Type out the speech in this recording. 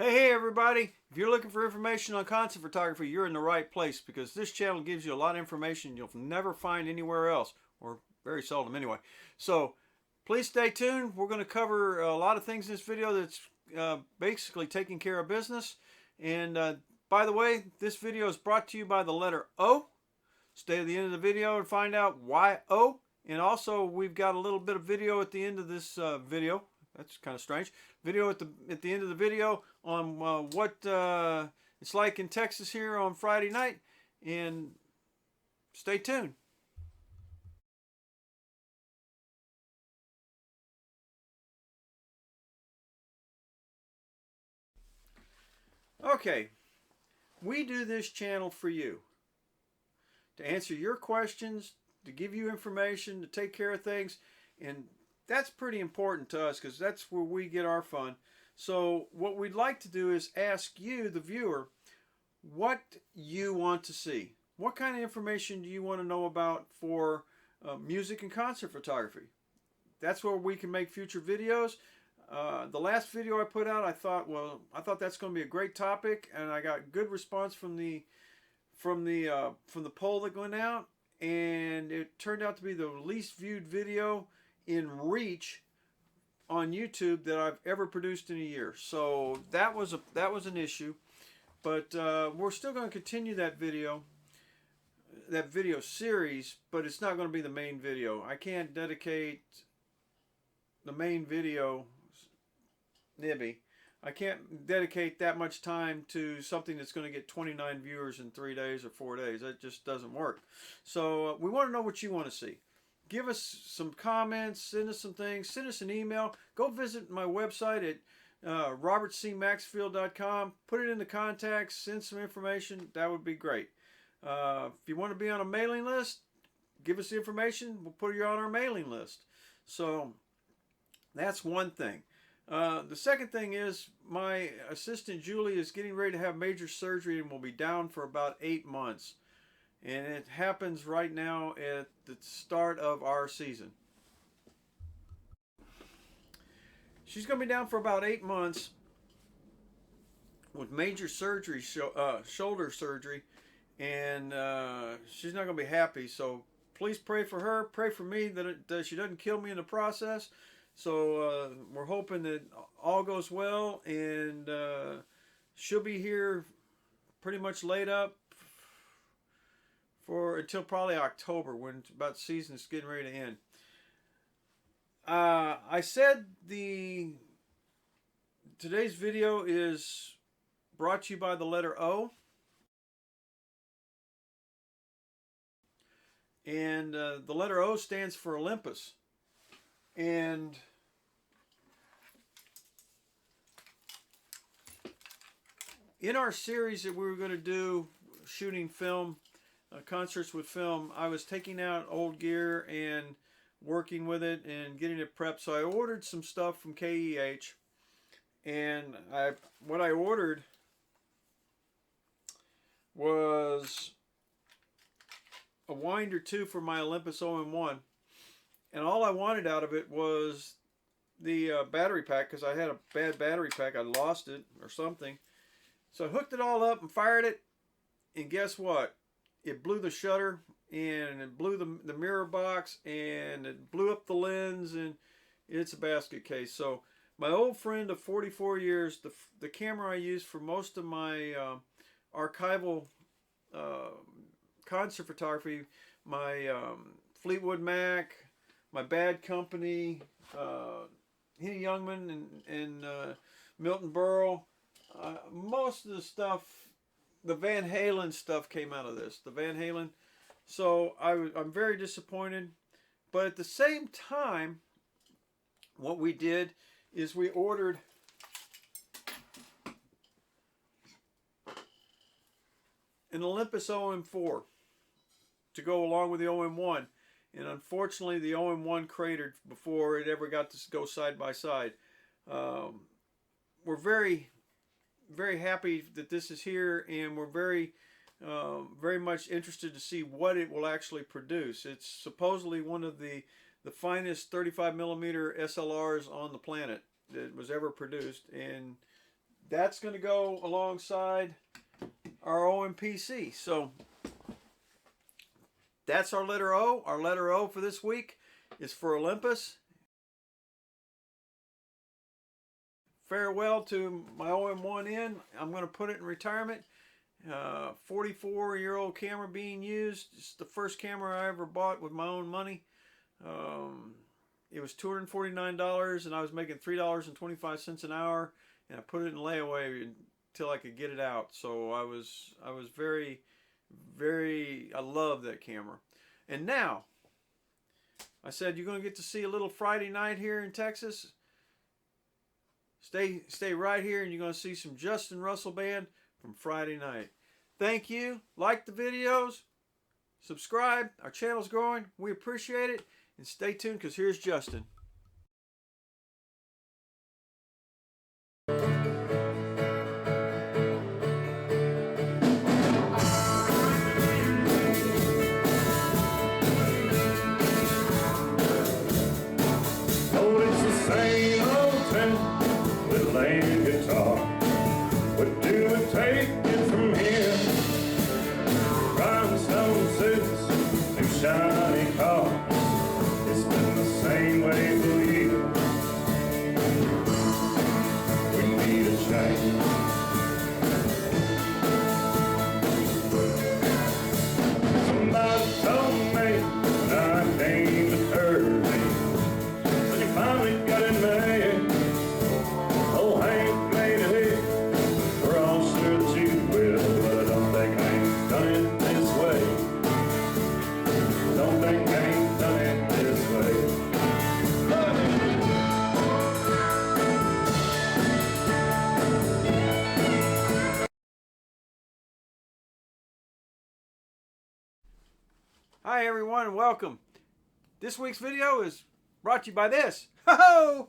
Hey everybody, if you're looking for information on concert photography, you're in the right place because this channel gives you a lot of information you'll never find anywhere else, or very seldom anyway. So please stay tuned. We're going to cover a lot of things in this video that's basically taking care of business. And by the way, this video is brought to you by the letter O. Stay to the end of the video and find out why O. And also we've got a little bit of video at the end of this video. That's kind of strange. Video at the end of the video on what it's like in Texas here on Friday night, and stay tuned. Okay, we do this channel for you, to answer your questions, to give you information, to take care of things, and that's pretty important to us because that's where we get our fun. So what we'd like to do is ask you, the viewer, what you want to see. What kind of information do you want to know about for music and concert photography? That's where we can make future videos. The last video I put out, I thought that's going to be a great topic, and I got good response from the poll that went out, and it turned out to be the least viewed video in reach on YouTube that I've ever produced in a year. So that was an issue, but we're still going to continue that video series, but it's not going to be the main video. I can't dedicate the main video, Nibby. I can't dedicate that much time to something that's going to get 29 viewers in 3 days or 4 days. That just doesn't work. So we want to know what you want to see. Give us some comments, send us some things, send us an email. Go visit my website at robertcmaxfield.com. Put it in the contacts, send some information. That would be great. If you want to be on a mailing list, give us the information. We'll put you on our mailing list. So that's one thing. The second thing is my assistant Julie is getting ready to have major surgery and will be down for about 8 months. And it happens right now at the start of our season. She's going to be down for about 8 months with major surgery, shoulder surgery, and she's not going to be happy. So please pray for her. Pray for me that she doesn't kill me in the process. So we're hoping that all goes well, and she'll be here pretty much laid up for until probably October, when about season's getting ready to end. I said today's video is brought to you by the letter O, and the letter O stands for Olympus. And in our series that we were going to do, shooting film, concerts with film, I was taking out old gear and working with it and getting it prepped. So I ordered some stuff from KEH, and what I ordered was a wind or two for my Olympus OM1, and all I wanted out of it was the battery pack, because I had a bad battery pack. I lost it or something. So I hooked it all up and fired it, and guess what? It blew the shutter, and it blew the mirror box, and it blew up the lens, and it's a basket case. So my old friend of 44 years, the camera I use for most of my archival concert photography, my Fleetwood Mac, my Bad Company, Henny Youngman and Milton Berle, most of the stuff, the Van Halen stuff came out of this. The Van Halen. So I'm very disappointed. But at the same time, what we did is we ordered an Olympus OM4 to go along with the OM1. And unfortunately, the OM1 cratered before it ever got to go side by side. We're very happy that this is here, and we're very much interested to see what it will actually produce. It's supposedly one of the finest 35mm SLRs on the planet that was ever produced, and that's going to go alongside our OMPC. So that's our letter O. Our letter O for this week is for Olympus. Farewell to my OM1N. I'm going to put it in retirement. 44-year-old camera being used. It's the first camera I ever bought with my own money. It was $249 and I was making $3.25 an hour, and I put it in layaway until I could get it out. So I was very, I love that camera. And now I said you're going to get to see a little Friday night here in Texas. Stay right here and you're going to see some Justin Russell Band from Friday night. Thank you. Like the videos. Subscribe. Our channel's growing. We appreciate it. And stay tuned because here's Justin. Shiny car, it's been the same way for years. We need a change. Somebody told me when I came to Irving, when you finally got in there, old Hank made a hit. We're all sure that you will, but I don't think Hank's done it this way. Don't think I ain't done it this way. Hi everyone and welcome. This week's video is brought to you by this. Ho ho!